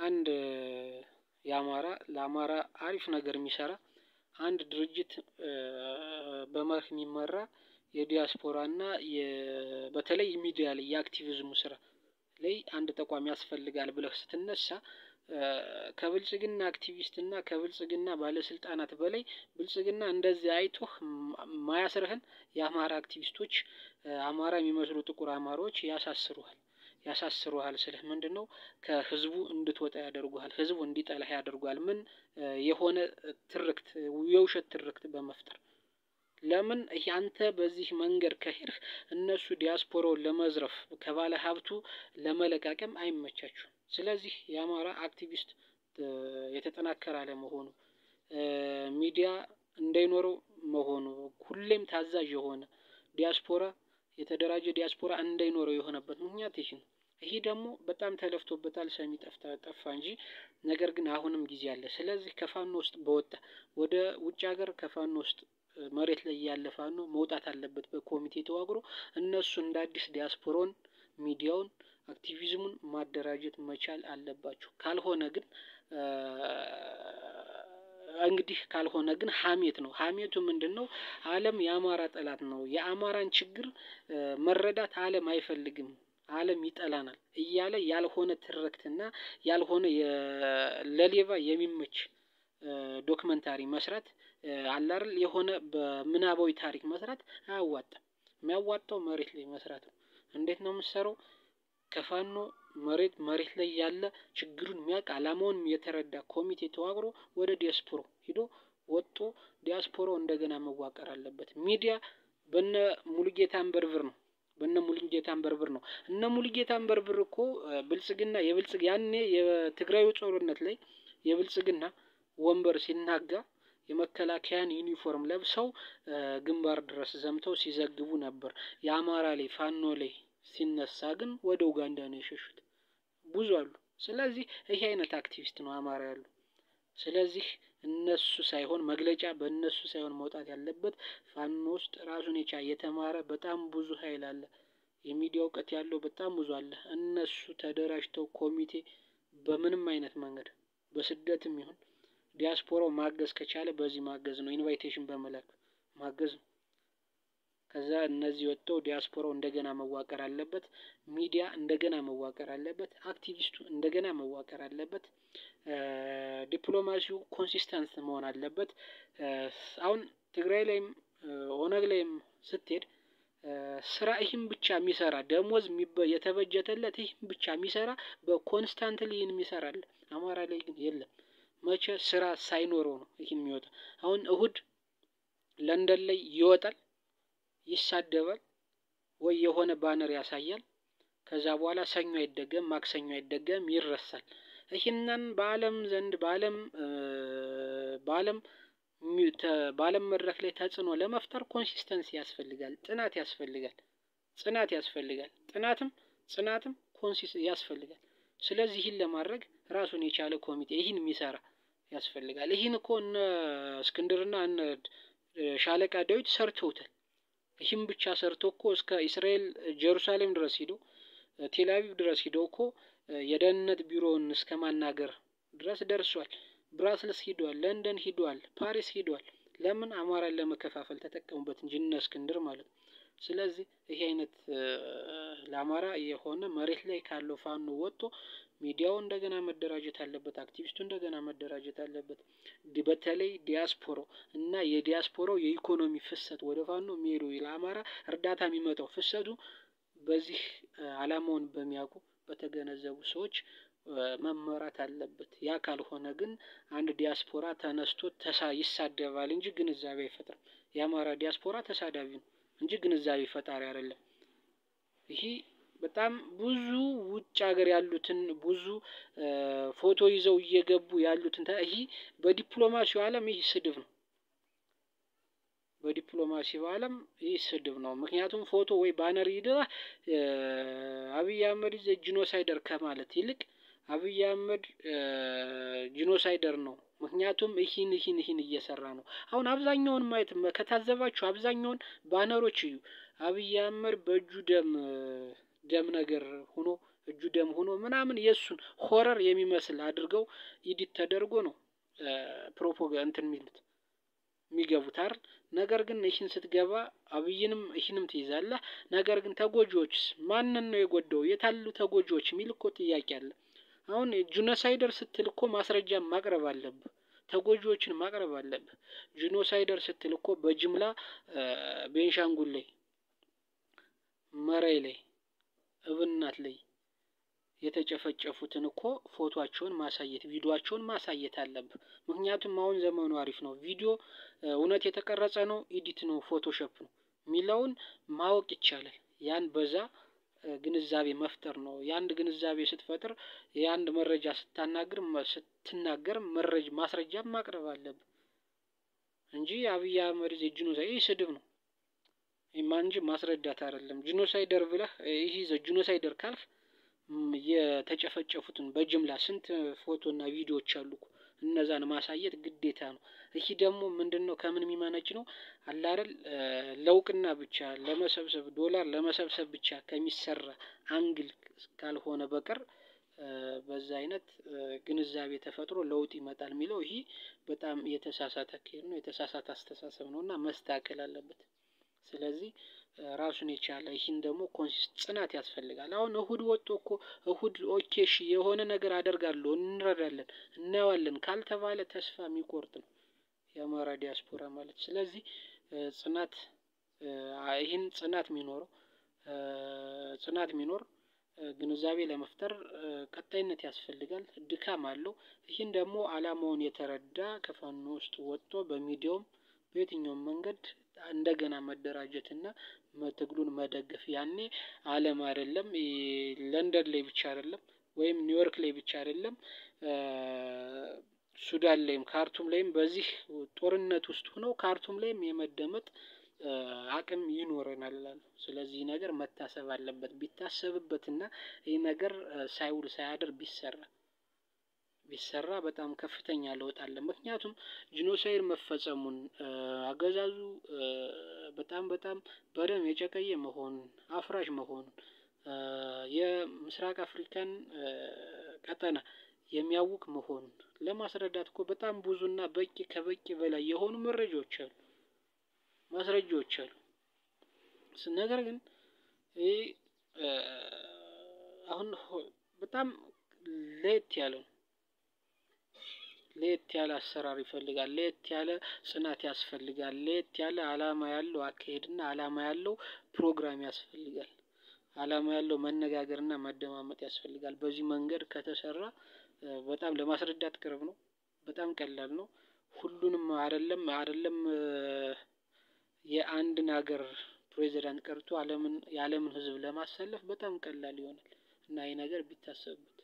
አንድ ለአማራ አሪፍ ነገር የሚሰራ አንድ ድርጅት በመርህ የሚመራ የዲያስፖራና በተለይ ሚዲያ ላይ የአክቲቪዝሙ ስራ ላይ አንድ ተቋም ያስፈልጋል ብለህ ስትነሳ ከብልጽግና አክቲቪስት እና ከብልጽግና ባለስልጣናት በላይ ብልጽግና እንደዚህ አይቶህ ማያስርህን የአማራ አክቲቪስቶች አማራ የሚመስሉ ጥቁር አማራዎች ያሳስሩሃል ስልህ ምንድነው ከህዝቡ እንድትወጣ ያደርጉሃል ህዝቡ እንዲጠላህ ያደርጉሃል ምን የሆነ ትርክት የውሸት ትርክት በመፍጠር ለምን አንተ በዚህ መንገድ ከሄድህ እነሱ ዲያስፖራውን ለመዝረፍ ከባለ ሀብቱ ለመለቃቀም አይመቻቹም ስለዚህ የአማራ አክቲቪስት የተጠናከረ አለመሆኑ ሚዲያ እንዳይኖረው መሆኑ ሁሌም ታዛዥ የሆነ ዲያስፖራ የተደራጀ ዲያስፖራ እንዳይኖረው የሆነበት ምክንያት ይሄ ነው ይሄ ደግሞ በጣም ተለፍቶበታል ሰሚ ጠፋ እንጂ ነገር ግን አሁንም ጊዜ አለ ስለዚህ ከፋኖ ውስጥ በወጣ ወደ ውጭ ሀገር ከፋኖ ውስጥ መሬት ላይ ያለ ፋኖ መውጣት አለበት በኮሚቴ ተዋቅሮ እነሱ እንደ አዲስ ዲያስፖራውን ሚዲያውን አክቲቪዝሙን ማደራጀት መቻል አለባቸው ካልሆነ ግን ሀሜት ነው ሀሜቱ ምንድነው ዓለም የአማራ ጠላት ነው የአማራን ችግር መረዳት ዓለም አይፈልግም ዓለም ይጠላናል እያለ ያልሆነ ትርክትና ያልሆነ ለሌባ የሚመች ዶክመንታሪ መስራት አለ አይደል የሆነ በምናባዊ ታሪክ መስራት አያዋጣም የሚያዋጣው መሬት ላይ መስራት ነው እንዴት ነው የምትሰራው ከፋኖ መሬት ላይ ያለ ችግሩን የሚያውቅ አላማውን የተረዳ ኮሚቴ ተዋቅሮ ወደ ዲያስፖራ ሄዶ ወጥቶ ዲያስፖራው እንደገና መዋቀር አለበት ሚዲያ በነ ሙሉጌታ አንበርብር ነው እነ ሙሉጌታ አንበርብር እኮ ብልጽግና ያኔ የትግራዩ ጦርነት ላይ የብልጽግና ወንበር ሲናጋ የመከላከያን ዩኒፎርም ለብሰው ግንባር ድረስ ዘምተው ሲዘግቡ ነበር የአማራ ላይ ፋኖ ላይ ሲነሳ ግን ወደ ኡጋንዳ ነው የሸሹት ብዙ አሉ ስለዚህ ይሄ አይነት አክቲቪስት ነው አማራ ያሉ ስለዚህ እነሱ ሳይሆን መግለጫ በእነሱ ሳይሆን መውጣት ያለበት ፋኖ ውስጥ ራሱን የተማረ በጣም ብዙ ኃይል አለ የሚዲያ እውቀት ያለው በጣም ብዙ አለ እነሱ ተደራጅተው ኮሚቴ በምንም አይነት መንገድ በስደትም ይሁን ዲያስፖራው ማገዝ ከቻለ በዚህ ማገዝ ነው ኢንቫይቴሽን በመላክ ማገዝ ከዛ እነዚህ ወጥተው ዲያስፖራው እንደገና መዋቀር አለበት ሚዲያ እንደገና መዋቀር አለበት አክቲቪስቱ እንደገና መዋቀር አለበት ዲፕሎማሲው ኮንሲስተንት መሆን አለበት አሁን ትግራይ ላይም ኦነግ ላይም ስትሄድ ስራ ይህም ብቻ የሚሰራ ደሞዝ የተበጀተለት ይህም ብቻ የሚሰራ በኮንስታንትሊ የሚሰራ አለ አማራ ላይ ግን የለም መቼ ስራ ሳይኖረው ነው ይሄን የሚወጣ አሁን እሁድ ለንደን ላይ ይወጣል ይሳደባል ወይ የሆነ ባነር ያሳያል ከዛ በኋላ ሰኞ አይደገም ማክሰኞ አይደገም ይረሳል ይሄንን በዓለም መድረክ ላይ ተጽዕኖ ለመፍጠር ኮንሲስተንሲ ያስፈልጋል ጽናት ያስፈልጋል ጽናትም ኮንሲስተንሲ ያስፈልጋል ስለዚህ ይህን ለማድረግ ራሱን የቻለ ኮሚቴ ይህን የሚሰራ ያስፈልጋል ይህን እኮ እነ እስክንድርና እነ ሻለቃ ዳዊት ሰርተውታል ይህም ብቻ ሰርቶ እኮ እስከ እስራኤል ጀሩሳሌም ድረስ ሄዶ ቴልአቪቭ ድረስ ሄዶ እኮ የደህንነት ቢሮውን እስከማናገር ድረስ ደርሷል ብራስልስ ሄዷል ለንደን ሄዷል ፓሪስ ሄዷል ለምን አማራን ለመከፋፈል ተጠቀሙበት እንጂ እነ እስክንድር ማለት ስለዚህ ይሄ አይነት ለአማራ የሆነ መሬት ላይ ካለው ፋኖ ወጥቶ ሚዲያው እንደገና መደራጀት አለበት አክቲቪስቱ እንደገና መደራጀት አለበት በተለይ ዲያስፖራው እና የዲያስፖራው የኢኮኖሚ ፍሰት ወደ ፋኖ የሚሄደው ለአማራ እርዳታ የሚመጣው ፍሰቱ በዚህ አላማውን በሚያውቁ በተገነዘቡ ሰዎች መመራት አለበት ያ ካልሆነ ግን አንድ ዲያስፖራ ተነስቶ ይሳደባል እንጂ ግንዛቤ አይፈጥርም የአማራ ዲያስፖራ ተሳዳቢ ነው እንጂ ግንዛቤ ፈጣሪ አይደለም ይሄ በጣም ብዙ ውጭ ሀገር ያሉትን ብዙ ፎቶ ይዘው እየገቡ ያሉትን ይሄ በዲፕሎማሲው ዓለም ይሄ ስድብ ነው በዲፕሎማሲው ዓለም ይሄ ስድብ ነው ምክንያቱም ፎቶ ወይ ባነር ይደራ አብይ አህመድ ጂኖሳይደር ከማለት ይልቅ አብይ አህመድ ጂኖሳይደር ነው ምክንያቱም ይህን እየሰራ ነው አሁን አብዛኛውን ማየት ከታዘባችሁ አብዛኛውን ባነሮች እዩ አብይ አህመድ በእጁ ደም ነገር ሆኖ እጁ ደም ሆኖ ምናምን የእሱን ሆረር የሚመስል አድርገው ኢዲት ተደርጎ ነው እንትን የሚገቡት አይደል? ነገር ግን ይህን ስትገባ አብይንም ይህንም ትይዛለህ። ነገር ግን ተጎጂዎችስ ማንን ነው የጎዳው? የታሉ ተጎጂዎች የሚል እኮ ጥያቄ አለ። አሁን ጁኖሳይደር ስትል እኮ ማስረጃ ማቅረብ አለብህ። ተጎጂዎችን ማቅረብ አለብህ። ጂኖሳይደር ስትል እኮ በጅምላ ቤንሻንጉል ላይ፣ መራይ ላይ፣ እብናት ላይ የተጨፈጨፉትን እኮ ፎቶአቸውን ማሳየት ቪዲዮአቸውን ማሳየት አለብህ። ምክንያቱም አሁን ዘመኑ አሪፍ ነው። ቪዲዮ እውነት የተቀረጸ ነው ኢዲት ነው ፎቶሾፕ ነው የሚለውን ማወቅ ይቻላል። ያን በዛ ግንዛቤ መፍጠር ነው። የአንድ ግንዛቤ ስትፈጥር የአንድ መረጃ ስትናገር ማስረጃ ማቅረብ አለብህ እንጂ አብይ አህመድ ጂኖሳይድ ይህ ስድብ ነው እንጂ ማስረዳት አይደለም። ጂኖሳይደር ብለህ ይህ ጂኖሳይደር ካልፍ የተጨፈጨፉትን በጅምላ ስንት ፎቶና ቪዲዮዎች አሉ እኮ እነዛን ማሳየት ግዴታ ነው። ይህ ደግሞ ምንድነው ከምን የሚመነጭ ነው አለ አይደል? ለውቅና ብቻ ለመሰብሰብ ዶላር ለመሰብሰብ ብቻ ከሚሰራ አንግል ካልሆነ በቀር በዛ አይነት ግንዛቤ ተፈጥሮ ለውጥ ይመጣል የሚለው ይሄ በጣም የተሳሳተ አካሄድ ነው፣ የተሳሳተ አስተሳሰብ ነው እና መስተካከል አለበት። ስለዚህ ራሱን የቻለ ይህን ደግሞ ጽናት ያስፈልጋል። አሁን እሁድ ወጥቶ እኮ እሁድ ኦኬ እሺ የሆነ ነገር አደርጋለሁ እንረዳለን እናየዋለን ካልተባለ ተስፋ የሚቆርጥ ነው የአማራ ዲያስፖራ ማለት። ስለዚህ ጽናት ይህን ጽናት የሚኖር ግንዛቤ ለመፍጠር ቀጣይነት ያስፈልጋል። ድካም አለው። ይህን ደግሞ አላማውን የተረዳ ከፋኖ ውስጥ ወጥቶ በሚዲያውም በየትኛውም መንገድ እንደገና መደራጀትና ትግሉን መደገፍ ያኔ ዓለም አይደለም ለንደን ላይ ብቻ አይደለም ወይም ኒውዮርክ ላይ ብቻ አይደለም ሱዳን ላይም ካርቱም ላይም በዚህ ጦርነት ውስጥ ሆነው ካርቱም ላይም የመደመጥ አቅም ይኖረናል። ስለዚህ ነገር መታሰብ አለበት። ቢታሰብበትና ይህ ነገር ሳይውል ሳያድር ቢሰራ በጣም ከፍተኛ ለውጥ አለ። ምክንያቱም ጂኖሳይድ መፈጸሙን አገዛዙ በጣም በደም የጨቀየ መሆኑን አፍራሽ መሆኑን የምስራቅ አፍሪካን ቀጠና የሚያውክ መሆኑን ለማስረዳት እኮ በጣም ብዙና ከበቂ በላይ የሆኑ ማስረጃዎች አሉ። ነገር ግን አሁን በጣም ለየት ያለ አሰራር ይፈልጋል። ለየት ያለ ጽናት ያስፈልጋል። ለየት ያለ አላማ ያለው አካሄድና አላማ ያለው ፕሮግራም ያስፈልጋል። አላማ ያለው መነጋገርና መደማመጥ ያስፈልጋል። በዚህ መንገድ ከተሰራ በጣም ለማስረዳት ቅርብ ነው። በጣም ቀላል ነው። ሁሉንም አይደለም የአንድን ሀገር ፕሬዝዳንት ቀርቶ የዓለምን ሕዝብ ለማሰለፍ በጣም ቀላል ይሆናል እና ይህ ነገር ቢታሰብበት